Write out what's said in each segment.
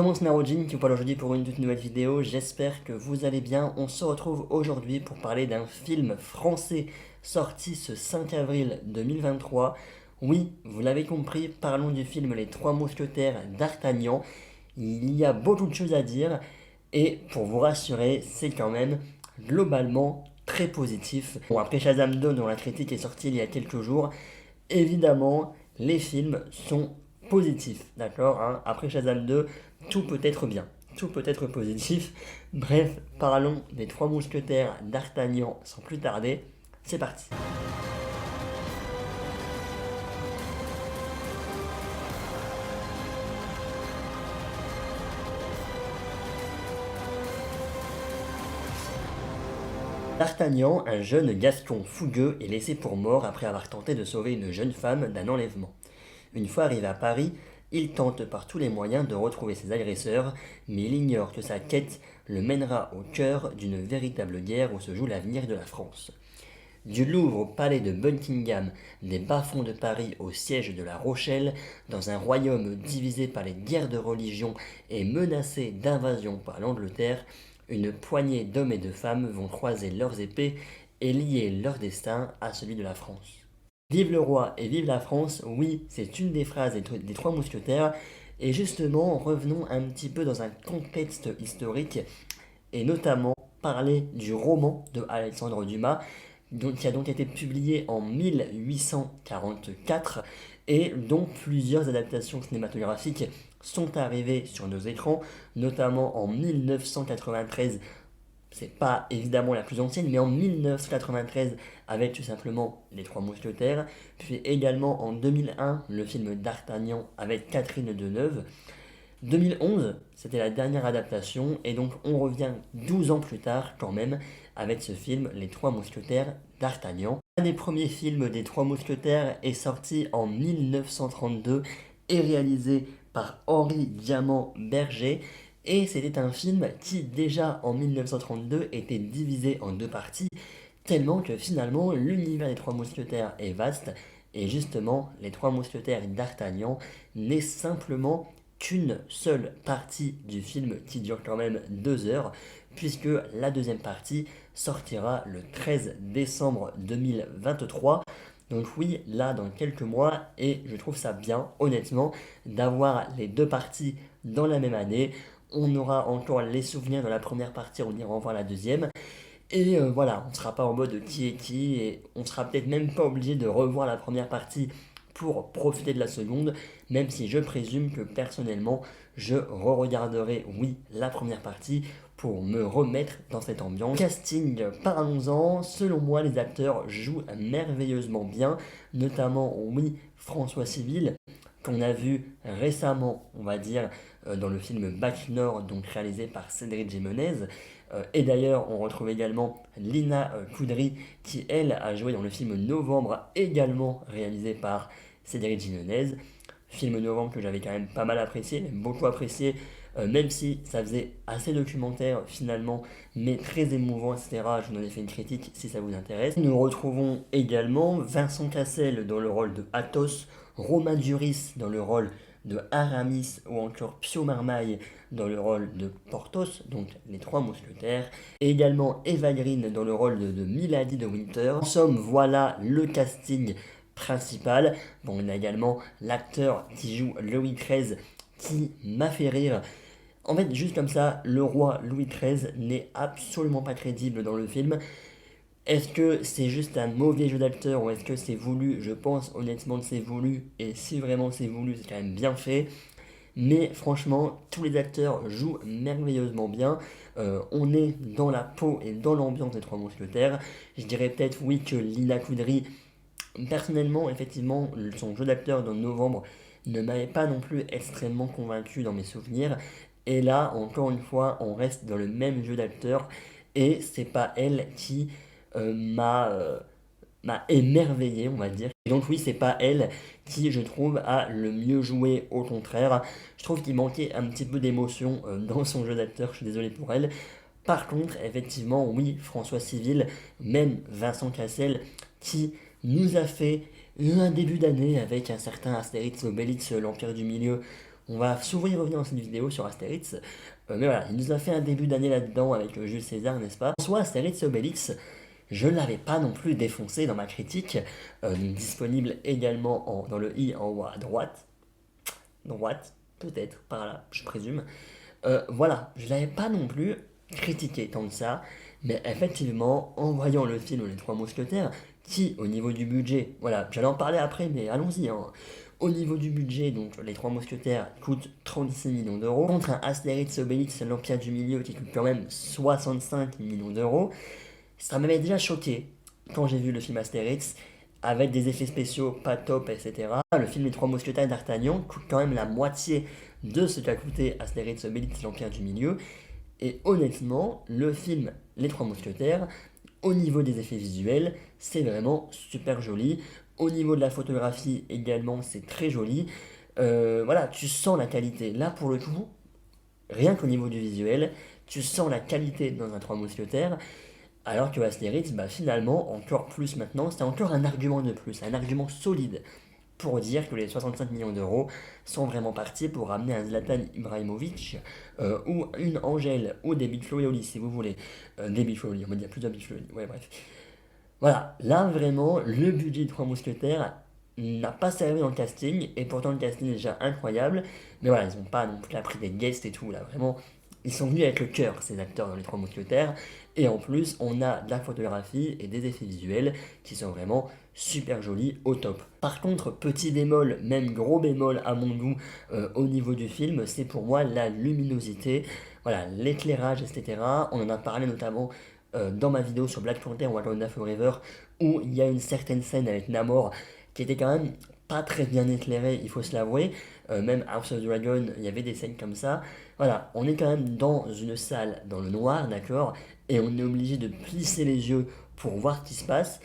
Mon Snarojin qui vous parle aujourd'hui pour une toute nouvelle vidéo, j'espère que vous allez bien. On se retrouve aujourd'hui pour parler d'un film français sorti ce 5 avril 2023. Oui, vous l'avez compris, parlons du film Les Trois Mousquetaires d'Artagnan. Il y a beaucoup de choses à dire et pour vous rassurer, c'est quand même globalement très positif. Bon, après Shazam 2 dont la critique est sortie il y a quelques jours, évidemment, les films sont positifs, d'accord, hein. Après Shazam 2, tout peut être bien, tout peut être positif. Bref, parlons des Trois Mousquetaires d'Artagnan sans plus tarder. C'est parti. D'Artagnan, un jeune gascon fougueux, est laissé pour mort après avoir tenté de sauver une jeune femme d'un enlèvement. Une fois arrivé à Paris, il tente par tous les moyens de retrouver ses agresseurs, mais il ignore que sa quête le mènera au cœur d'une véritable guerre où se joue l'avenir de la France. Du Louvre au palais de Buckingham, des bas-fonds de Paris au siège de La Rochelle, dans un royaume divisé par les guerres de religion et menacé d'invasion par l'Angleterre, une poignée d'hommes et de femmes vont croiser leurs épées et lier leur destin à celui de la France. Vive le roi et vive la France, oui, c'est une des phrases des Trois Mousquetaires, et justement, revenons un petit peu dans un contexte historique, et notamment parler du roman de Alexandre Dumas, qui a donc été publié en 1844 et dont plusieurs adaptations cinématographiques sont arrivées sur nos écrans, notamment en 1993. C'est pas évidemment la plus ancienne, mais en 1993 avec tout simplement Les Trois Mousquetaires, puis également en 2001 le film d'Artagnan avec Catherine Deneuve. 2011, c'était la dernière adaptation, et donc on revient 12 ans plus tard quand même avec ce film Les Trois Mousquetaires d'Artagnan. Un des premiers films des Trois Mousquetaires est sorti en 1932 et réalisé par Henri Diamant Berger, et c'était un film qui déjà en 1932 était divisé en deux parties, tellement que finalement l'univers des Trois Mousquetaires est vaste, et justement les Trois Mousquetaires d'Artagnan n'est simplement qu'une seule partie du film qui dure quand même 2 heures, puisque la deuxième partie sortira le 13 décembre 2023. Donc oui, là dans quelques mois, et je trouve ça bien, honnêtement, d'avoir les deux parties dans la même année. On aura encore les souvenirs de la première partie, on ira en voir la deuxième. Et voilà, on ne sera pas en mode qui est qui, et on sera peut-être même pas obligé de revoir la première partie pour profiter de la seconde, même si je présume que personnellement, je re-regarderai, oui, la première partie pour me remettre dans cette ambiance. Casting, parlons-en, selon moi, les acteurs jouent merveilleusement bien, notamment, oui, François Civil, qu'on a vu récemment, on va dire, dans le film Bac Nord, donc réalisé par Cédric Jimenez. Et d'ailleurs, on retrouve également Lina Koudry, qui elle a joué dans le film Novembre, également réalisé par Cédric Jimenez. Film Novembre que j'avais quand même pas mal apprécié, beaucoup apprécié, même si ça faisait assez documentaire finalement, mais très émouvant, etc. Je vous en ai fait une critique si ça vous intéresse. Nous retrouvons également Vincent Cassel dans le rôle de Athos, Romain Duris dans le rôle de Aramis, ou encore Pio Marmaille dans le rôle de Porthos, donc les Trois Mousquetaires, et également Eva Green dans le rôle de Milady de Winter. En somme, voilà le casting principal. Bon, on a également l'acteur qui joue Louis XIII qui m'a fait rire. En fait, juste comme ça, le roi Louis XIII n'est absolument pas crédible dans le film. Est-ce que c'est juste un mauvais jeu d'acteur ou est-ce que c'est voulu? Je pense honnêtement que c'est voulu, et si vraiment c'est voulu, c'est quand même bien fait. Mais franchement, tous les acteurs jouent merveilleusement bien. On est dans la peau et dans l'ambiance des Trois Mousquetaires. Je dirais peut-être oui que Lina Koudry, personnellement, effectivement, son jeu d'acteur dans Novembre ne m'avait pas non plus extrêmement convaincu dans mes souvenirs. Et là, encore une fois, on reste dans le même jeu d'acteur, et c'est pas elle qui m'a émerveillé, on va dire. Et donc oui, c'est pas elle qui, je trouve, a le mieux joué, au contraire. Je trouve qu'il manquait un petit peu d'émotion dans son jeu d'acteur, je suis désolé pour elle. Par contre, effectivement, oui, François Civil, même Vincent Cassel, qui nous a fait un début d'année avec un certain Astérix Obélix, l'Empire du Milieu, On va souvent y revenir dans cette vidéo sur Astérix. Mais voilà, il nous a fait un début d'année là-dedans avec Jules César, n'est-ce pas? En soi, Astérix et Obélix, je ne l'avais pas non plus défoncé dans ma critique, donc disponible également dans le i en haut à droite. Droite, peut-être, par là, je présume. Voilà, je ne l'avais pas non plus critiqué tant que ça, mais effectivement, en voyant le film Les Trois Mousquetaires, qui, au niveau du budget, voilà, j'allais en parler après, mais allons-y, hein. Au niveau du budget, donc Les Trois Mousquetaires coûtent 36 millions d'euros, contre un Astérix et Obélix, l'Empire du Milieu, qui coûte quand même 65 millions d'euros. Ça m'avait déjà choqué quand j'ai vu le film Astérix, avec des effets spéciaux pas top, etc. Le film Les Trois Mousquetaires d'Artagnan coûte quand même la moitié de ce qu'a coûté Astérix Obélix l'Empire du Milieu. Et honnêtement, le film Les Trois Mousquetaires, au niveau des effets visuels, c'est vraiment super joli. Au niveau de la photographie également, c'est très joli. Voilà, tu sens la qualité. Là, pour le coup, rien qu'au niveau du visuel, tu sens la qualité dans un Trois Mousquetaires. Alors que Astérix, bah finalement, encore plus maintenant, c'est encore un argument de plus, un argument solide pour dire que les 65 millions d'euros sont vraiment partis pour ramener un Zlatan Ibrahimovic ou une Angèle ou des Big Flo et Oli si vous voulez. Des Big Flo et Oli, on va dire plusieurs Big Flo et Oli, ouais bref. Voilà, là vraiment, le budget de Trois Mousquetaires n'a pas servi dans le casting, et pourtant le casting est déjà incroyable, mais voilà, ils n'ont pas non plus pris des guests et tout, là vraiment, ils sont venus avec le cœur, ces acteurs dans Les Trois Mousquetaires, et en plus, on a de la photographie et des effets visuels qui sont vraiment super jolis, au top. Par contre, petit bémol, même gros bémol à mon goût au niveau du film, c'est pour moi la luminosité, voilà, l'éclairage, etc. On en a parlé notamment dans ma vidéo sur Black Panther Wakanda Forever, où il y a une certaine scène avec Namor qui était quand même pas très bien éclairée, il faut se l'avouer. Même House of Dragon, il y avait des scènes comme ça. Voilà, on est quand même dans une salle dans le noir, d'accord, et on est obligé de plisser les yeux pour voir ce qui se passe.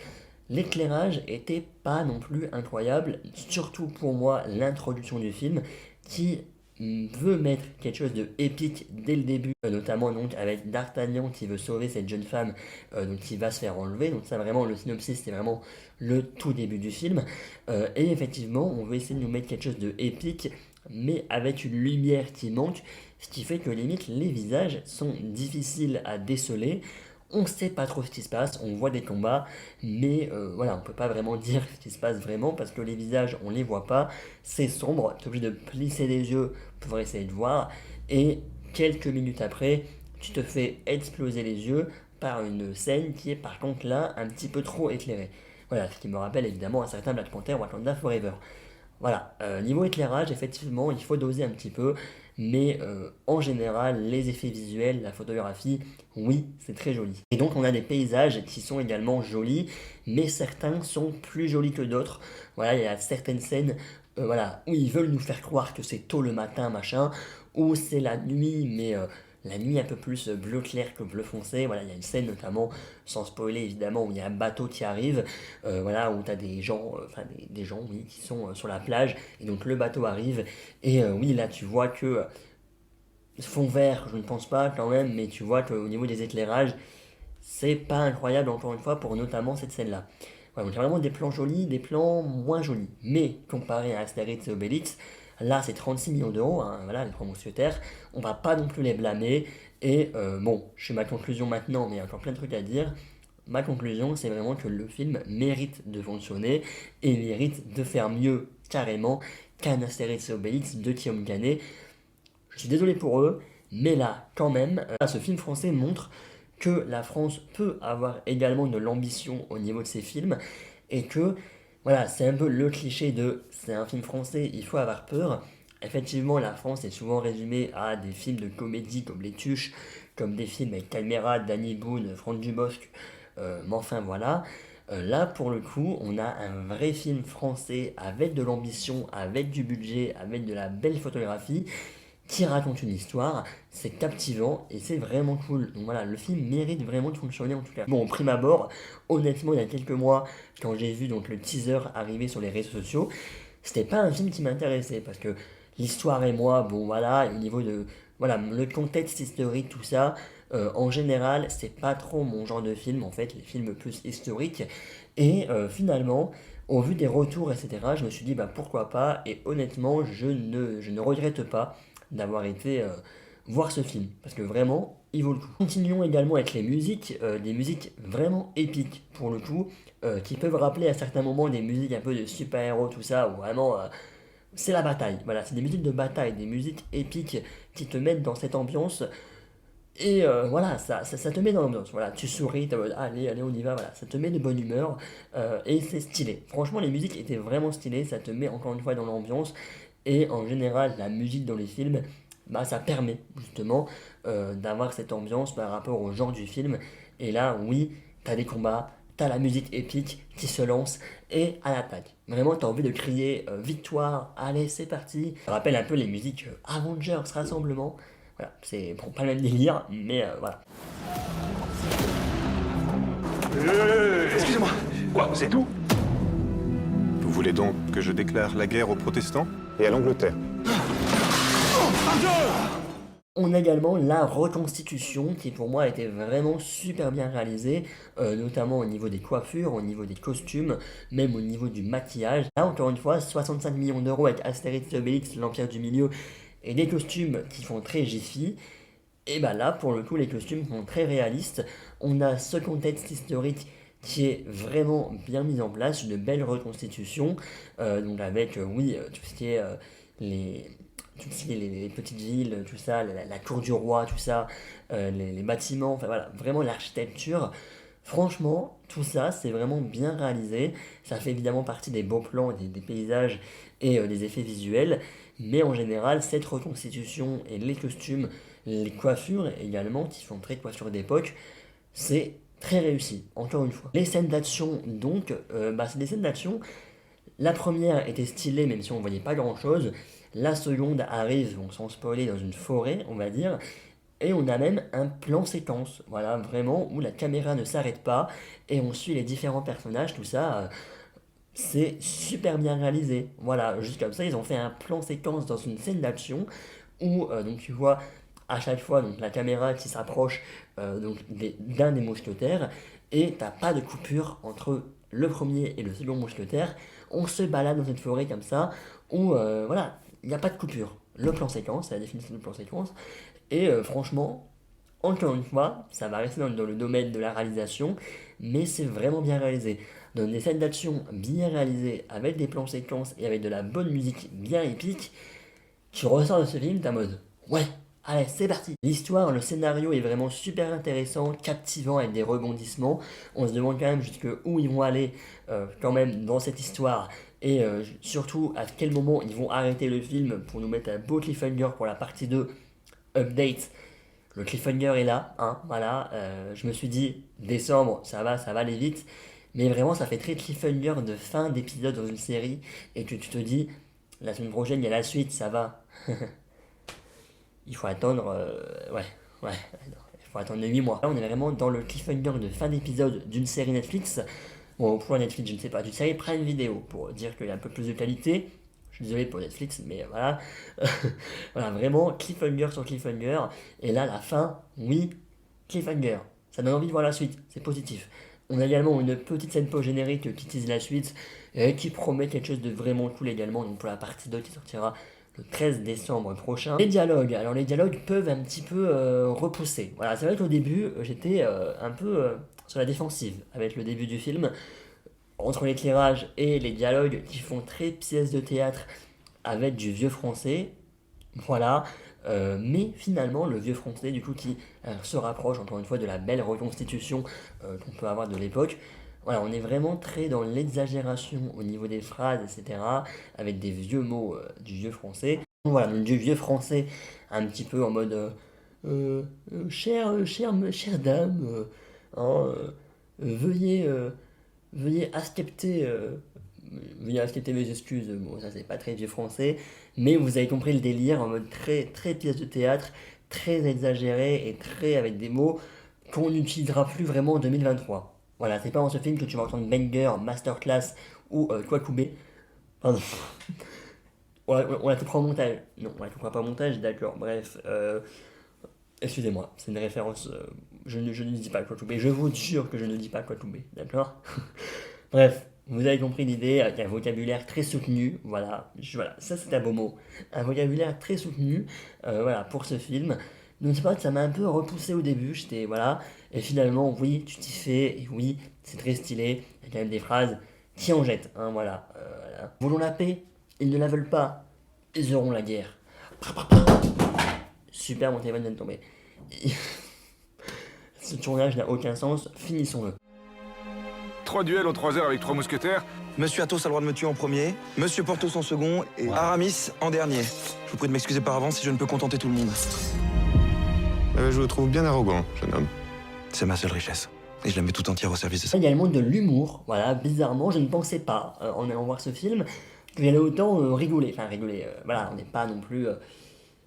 L'éclairage était pas non plus incroyable, surtout pour moi l'introduction du film qui veut mettre quelque chose de épique dès le début, notamment donc avec D'Artagnan qui veut sauver cette jeune femme donc qui va se faire enlever. Donc ça vraiment le synopsis c'est vraiment le tout début du film. Et effectivement on veut essayer de nous mettre quelque chose de épique mais avec une lumière qui manque, ce qui fait que limite les visages sont difficiles à déceler. On sait pas trop ce qui se passe, on voit des combats, mais voilà, on peut pas vraiment dire ce qui se passe vraiment parce que les visages, on les voit pas, c'est sombre, tu es obligé de plisser les yeux pour essayer de voir, et quelques minutes après, tu te fais exploser les yeux par une scène qui est par contre là un petit peu trop éclairée. Voilà, ce qui me rappelle évidemment un certain Black Panther Wakanda Forever. Voilà, niveau éclairage, effectivement, il faut doser un petit peu, mais en général, les effets visuels, la photographie, oui, c'est très joli. Et donc, on a des paysages qui sont également jolis, mais certains sont plus jolis que d'autres. Voilà, il y a certaines scènes voilà, où ils veulent nous faire croire que c'est tôt le matin, machin, ou c'est la nuit, mais la nuit un peu plus bleu clair que bleu foncé. Voilà, il y a une scène notamment, sans spoiler évidemment, où il y a un bateau qui arrive, voilà, où tu as des gens, enfin des gens, oui, qui sont sur la plage, et donc le bateau arrive, et oui, là tu vois que fond vert, je ne pense pas quand même, mais tu vois qu'au niveau des éclairages, c'est pas incroyable encore une fois pour notamment cette scène-là. Voilà, donc il y a vraiment des plans jolis, des plans moins jolis. Mais comparé à Astérix et Obélix, là c'est 36 millions d'euros, hein, voilà, les trois mousquetaires, on va pas non plus les blâmer. Et bon, je fais ma conclusion maintenant, mais il y a encore plein de trucs à dire. Ma conclusion, c'est vraiment que le film mérite de fonctionner et mérite de faire mieux carrément qu'un Astérix et Obélix de Guillaume Canet. Je suis désolé pour eux, mais là, quand même, ce film français montre que la France peut avoir également de l'ambition au niveau de ses films et que, voilà, c'est un peu le cliché de c'est un film français, il faut avoir peur. Effectivement, la France est souvent résumée à des films de comédie comme Les Tuches, comme des films avec Calmera, Danny Boone, Franck Dubosc, mais enfin voilà. Là, pour le coup, on a un vrai film français avec de l'ambition, avec du budget, avec de la belle photographie qui raconte une histoire, c'est captivant et c'est vraiment cool. Donc voilà, le film mérite vraiment de fonctionner en tout cas. Bon, au prime abord, honnêtement, il y a quelques mois, quand j'ai vu donc le teaser arriver sur les réseaux sociaux, c'était pas un film qui m'intéressait parce que l'histoire et moi, bon voilà, au niveau de voilà, le contexte historique, tout ça, en général, c'est pas trop mon genre de film en fait, les films plus historiques. Et finalement, Au vu des retours, etc., je me suis dit, bah pourquoi pas, et honnêtement, je ne regrette pas d'avoir été voir ce film, parce que vraiment, il vaut le coup. Continuons également avec les musiques, des musiques vraiment épiques, pour le coup, qui peuvent rappeler à certains moments des musiques un peu de super-héros, tout ça, où vraiment, c'est la bataille. Voilà, c'est des musiques de bataille, des musiques épiques qui te mettent dans cette ambiance. Et voilà, ça te met dans l'ambiance. Voilà, tu souris, t'es en mode allez, allez, on y va. Voilà, ça te met de bonne humeur et c'est stylé. Franchement, les musiques étaient vraiment stylées. Ça te met encore une fois dans l'ambiance. Et en général, la musique dans les films, bah, ça permet justement d'avoir cette ambiance par rapport au genre du film. Et là, oui, t'as des combats, t'as la musique épique qui se lance et à l'attaque. Vraiment, t'as envie de crier victoire, allez, c'est parti. Ça rappelle un peu les musiques Avengers Rassemblement. Voilà, c'est bon, pas le même délire, mais voilà. Excusez-moi. Quoi, c'est tout? Vous voulez donc que je déclare la guerre aux protestants? Et à l'Angleterre. On a également la reconstitution qui pour moi a été vraiment super bien réalisée, notamment au niveau des coiffures, au niveau des costumes, même au niveau du maquillage. Là encore une fois, 65 millions d'euros avec Astérix et Obélix, l'Empire du Milieu, et des costumes qui font très Jiffy. Et bah là, pour le coup, les costumes sont très réalistes. On a ce contexte historique qui est vraiment bien mis en place, une belle reconstitution, donc avec, oui, tout ce qui est les, tout ce qui est les petites villes, tout ça, la cour du roi, tout ça, les bâtiments, enfin voilà, vraiment l'architecture. Franchement, tout ça, c'est vraiment bien réalisé. Ça fait évidemment partie des beaux plans, des paysages et des effets visuels. Mais en général, cette reconstitution et les costumes, les coiffures également, qui sont très coiffures d'époque, c'est très réussi, encore une fois. Les scènes d'action, donc, bah, c'est des scènes d'action. La première était stylée, même si on ne voyait pas grand-chose. La seconde arrive, on sans spoiler, dans une forêt, on va dire. Et on a même un plan séquence, voilà, vraiment, où la caméra ne s'arrête pas et on suit les différents personnages, tout ça. C'est super bien réalisé. Voilà, juste comme ça, ils ont fait un plan séquence dans une scène d'action où donc tu vois à chaque fois donc, la caméra qui s'approche d'un des mousquetaires et t'as pas de coupure entre le premier et le second mousquetaire. On se balade dans une forêt comme ça où voilà, il n'y a pas de coupure. Le plan séquence, c'est la définition du plan séquence. Et franchement, encore une fois, ça va rester dans le domaine de la réalisation, mais c'est vraiment bien réalisé. Dans des scènes d'action bien réalisées, avec des plans séquences et avec de la bonne musique bien épique, tu ressors de ce film, t'es en mode ouais, allez, c'est parti. L'histoire, le scénario est vraiment super intéressant, captivant avec des rebondissements. On se demande quand même jusqu'où ils vont aller quand même dans cette histoire et surtout à quel moment ils vont arrêter le film pour nous mettre un beau cliffhanger pour la partie 2 update. Le cliffhanger est là, hein, voilà. Je me suis dit, décembre, ça va aller vite. Mais vraiment, ça fait très cliffhanger de fin d'épisode dans une série. Et que tu te dis, la semaine prochaine, il y a la suite, ça va. Il faut attendre, ouais, ouais, non, il faut attendre 8 mois. Là, on est vraiment dans le cliffhanger de fin d'épisode d'une série Netflix. Bon, pour Netflix, je ne sais pas, d'une série Prime Video, pour dire qu'il y a un peu plus de qualité. Je suis désolé pour Netflix, mais voilà. Voilà, vraiment, cliffhanger sur cliffhanger. Et là, la fin, oui, cliffhanger. Ça donne envie de voir la suite, c'est positif. On a également une petite scène post-générique qui tease la suite et qui promet quelque chose de vraiment cool également, donc pour la partie 2 qui sortira le 13 décembre prochain. Les dialogues, alors les dialogues peuvent un petit peu repousser. Voilà, c'est vrai qu'au début, j'étais un peu sur la défensive avec le début du film entre l'éclairage et les dialogues qui font très pièce de théâtre avec du vieux français, voilà. Mais finalement, le vieux français, du coup, qui se rapproche encore une fois de la belle reconstitution qu'on peut avoir de l'époque. Voilà, on est vraiment très dans l'exagération au niveau des phrases, etc., avec des vieux mots du vieux français. Voilà, donc du vieux français, un petit peu en mode chère dame, hein, veuillez veuillez accepter, veuillez accepter mes excuses. Bon, ça c'est pas très vieux français, mais vous avez compris le délire en mode très, très pièce de théâtre, très exagéré et très avec des mots qu'on n'utilisera plus vraiment en 2023. Voilà, c'est pas dans ce film que tu vas entendre Banger, Masterclass ou Kwakubé. Pardon. On la coupera au montage. Non, on la coupera pas au montage, d'accord. Bref, excusez-moi, c'est une référence. Je ne dis pas Kwakubé. Je vous jure que je ne dis pas Kwakubé, d'accord. Bref, Vous avez compris l'idée, avec un vocabulaire très soutenu, voilà, voilà, ça c'est un beau mot, un vocabulaire très soutenu, voilà, pour ce film. Donc c'est pas que ça m'a un peu repoussé au début, j'étais, voilà, et finalement, oui, tu t'y fais, et oui, c'est très stylé, il y a quand même des phrases qui en jettent, hein, voilà, voilà. Voulons la paix, ils ne la veulent pas, ils auront la guerre. Super, mon téléphone vient de tomber. Ce tournage n'a aucun sens, finissons-le. 3 duels en 3 heures avec 3 mousquetaires. Monsieur Athos a le droit de me tuer en premier, Monsieur Porthos en second et Aramis en dernier. Je vous prie de m'excuser par avance si je ne peux contenter tout le monde. Je vous trouve bien arrogant, jeune homme. C'est ma seule richesse. Et je la mets tout entière au service de ça. Il y a également de l'humour, voilà, bizarrement, je ne pensais pas, en allant voir ce film, que j'allais autant rigoler. Enfin, rigoler, voilà, on n'est pas non plus...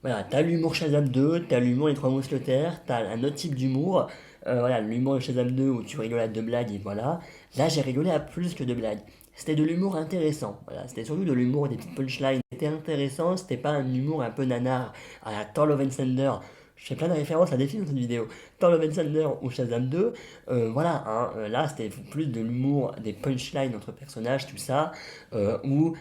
voilà, t'as l'humour Shazam 2, t'as l'humour Les Trois Mousquetaires, t'as un autre type d'humour, voilà, l'humour de Shazam 2 où tu rigoles à 2 blagues et voilà. Là, j'ai rigolé à plus que 2 blagues. C'était de l'humour intéressant, voilà, c'était surtout de l'humour, des petites punchlines. C'était intéressant, c'était pas un humour un peu nanar à la Thor Love and Thunder. Je fais plein de références à des films dans cette vidéo. Thor Love and Thunder ou Shazam 2, voilà, hein, là c'était plus de l'humour, des punchlines entre personnages, tout ça, ou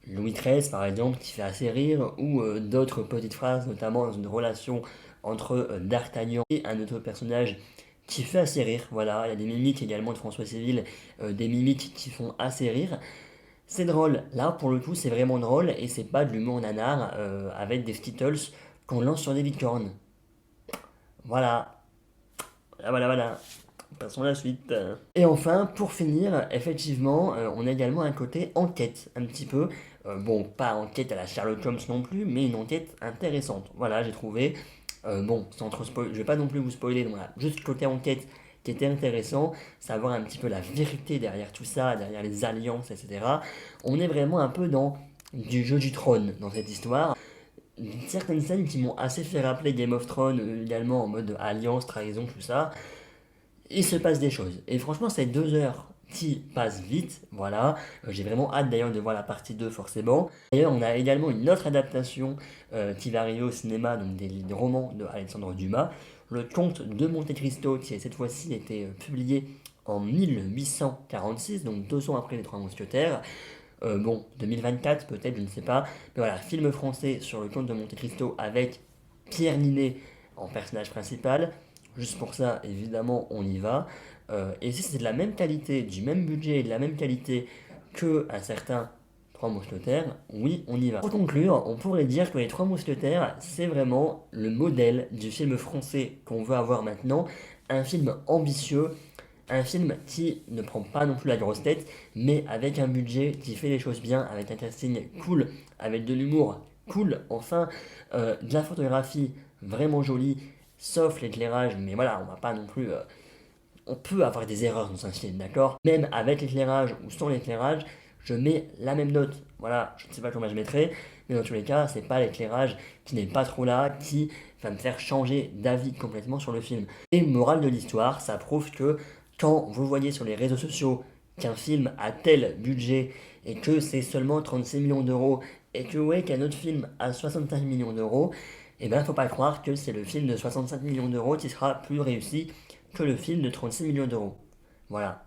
Louis XIII par exemple qui fait assez rire, ou d'autres petites phrases, notamment dans une relation entre D'Artagnan et un autre personnage qui fait assez rire, voilà, il y a des mimiques également de François Civil, des mimiques qui font assez rire. C'est drôle, là pour le coup c'est vraiment drôle, et c'est pas de l'humour nanar avec des Skittles qu'on lance sur des licornes. Voilà, voilà. Passons à la suite. Et enfin, pour finir, effectivement, on a également un côté enquête, un petit peu. Bon, pas enquête à la Sherlock Holmes non plus, mais une enquête intéressante. Voilà, j'ai trouvé. Bon, sans trop spoiler, je vais pas non plus vous spoiler, donc voilà, juste côté enquête qui était intéressant, savoir un petit peu la vérité derrière tout ça, derrière les alliances, etc. On est vraiment un peu dans du jeu du trône dans cette histoire. Certaines scènes qui m'ont assez fait rappeler Game of Thrones également en mode alliance, trahison, tout ça. Il se passe des choses. Et franchement, c'est 2 heures qui passent vite, voilà. J'ai vraiment hâte d'ailleurs de voir la partie 2 forcément. D'ailleurs, on a également une autre adaptation qui va arriver au cinéma, donc des romans de Alexandre Dumas. Le Comte de Monte Cristo, qui cette fois-ci été publié en 1846, donc 2 ans après les Trois Mousquetaires. Bon, 2024 peut-être, je ne sais pas. Mais voilà, film français sur le Comte de Monte Cristo avec Pierre Ninet en personnage principal. Juste pour ça, évidemment, on y va. Et si c'est de la même qualité, du même budget et de la même qualité que un certain Trois Mousquetaires, oui, on y va. Pour conclure, on pourrait dire que les Trois Mousquetaires, c'est vraiment le modèle du film français qu'on veut avoir maintenant. Un film ambitieux, un film qui ne prend pas non plus la grosse tête, mais avec un budget qui fait les choses bien, avec un casting cool, avec de l'humour cool, enfin, de la photographie vraiment jolie, sauf l'éclairage, mais voilà, on va pas non plus... on peut avoir des erreurs dans un film, d'accord? Même avec l'éclairage ou sans l'éclairage, je mets la même note. Voilà, je ne sais pas combien je mettrai, mais dans tous les cas, c'est pas l'éclairage qui n'est pas trop là, qui va me faire changer d'avis complètement sur le film. Et morale de l'histoire, ça prouve que quand vous voyez sur les réseaux sociaux qu'un film a tel budget et que c'est seulement 36 millions d'euros et que ouais, qu'un autre film a 65 millions d'euros, et ben faut pas croire que c'est le film de 65 millions d'euros qui sera plus réussi que le film de 36 millions d'euros. Voilà.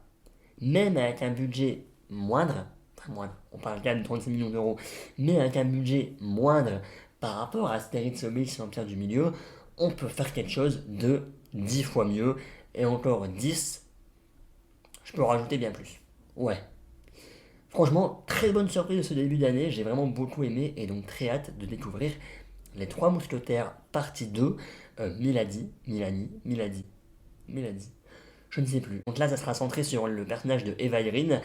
Même avec un budget moindre, enfin moindre, on parle quand même de 36 millions d'euros, mais avec un budget moindre par rapport à Astérix Obélix et l'Empire du Milieu, on peut faire quelque chose de 10 fois mieux, et encore 10, je peux rajouter bien plus. Ouais. Franchement, très bonne surprise de ce début d'année, j'ai vraiment beaucoup aimé, et donc très hâte de découvrir Les Trois Mousquetaires, partie 2, Milady, je ne sais plus. Donc là, ça sera centré sur le personnage de Eva Irene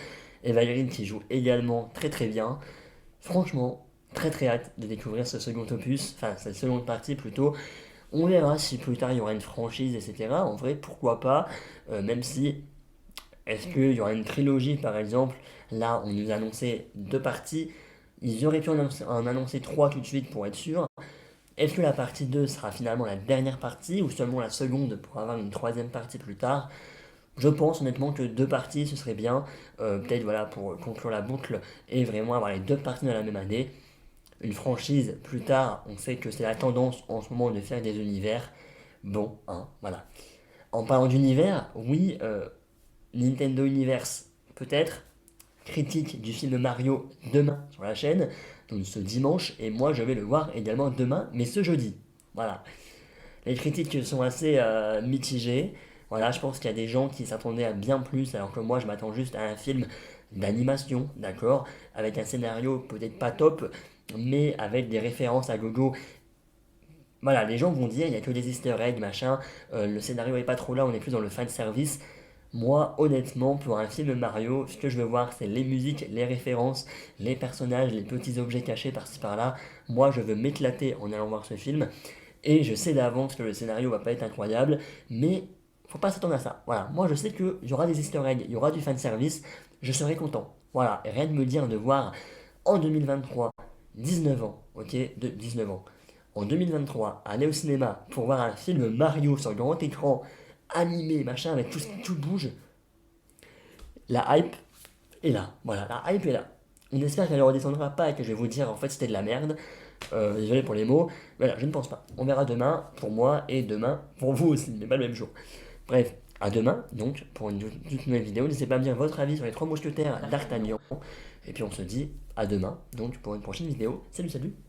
qui joue également très très bien. Franchement, très très hâte de découvrir ce second opus, enfin cette seconde partie plutôt. On verra si plus tard il y aura une franchise, etc. En vrai, pourquoi pas, même si... Est-ce qu'il y aura une trilogie par exemple? Là, on nous a annoncé 2 parties. Ils auraient pu en annoncer 3 tout de suite pour être sûr. Est-ce que la partie 2 sera finalement la dernière partie ou seulement la seconde pour avoir une 3e partie plus tard? Je pense honnêtement que 2 parties ce serait bien, peut-être voilà pour conclure la boucle et vraiment avoir les 2 parties dans la même année. Une franchise plus tard, on sait que c'est la tendance en ce moment de faire des univers. Bon, hein, voilà. En parlant d'univers, oui, Nintendo Universe peut-être, critique du film Mario demain sur la chaîne, donc ce dimanche, et moi je vais le voir également demain, mais ce jeudi. Voilà. Les critiques sont assez mitigées. Voilà, je pense qu'il y a des gens qui s'attendaient à bien plus, alors que moi je m'attends juste à un film d'animation, d'accord, avec un scénario peut-être pas top, mais avec des références à gogo. Voilà, les gens vont dire, il n'y a que des easter eggs, machin, le scénario est pas trop là, on est plus dans le fan service. Moi, honnêtement, pour un film Mario, ce que je veux voir, c'est les musiques, les références, les personnages, les petits objets cachés par-ci par-là. Moi, je veux m'éclater en allant voir ce film. Et je sais d'avance que le scénario va pas être incroyable, mais faut pas s'attendre à ça. Voilà, moi je sais qu'il y aura des easter eggs, il y aura du fanservice, je serai content. Voilà, et rien de me dire de voir en 2023, 19 ans, ok, de 19 ans, en 2023, aller au cinéma pour voir un film Mario sur grand écran, animé, machin, avec tout bouge, la hype est là. Voilà, la hype est là. On espère qu'elle ne redescendra pas et que je vais vous dire en fait c'était de la merde. Désolé pour les mots. Voilà, je ne pense pas. On verra demain pour moi et demain pour vous aussi, mais pas le même jour. Bref, à demain donc pour une toute nouvelle vidéo. N'hésitez pas à me dire votre avis sur les 3 mousquetaires d'Artagnan. Et puis on se dit à demain donc pour une prochaine vidéo. Salut, salut!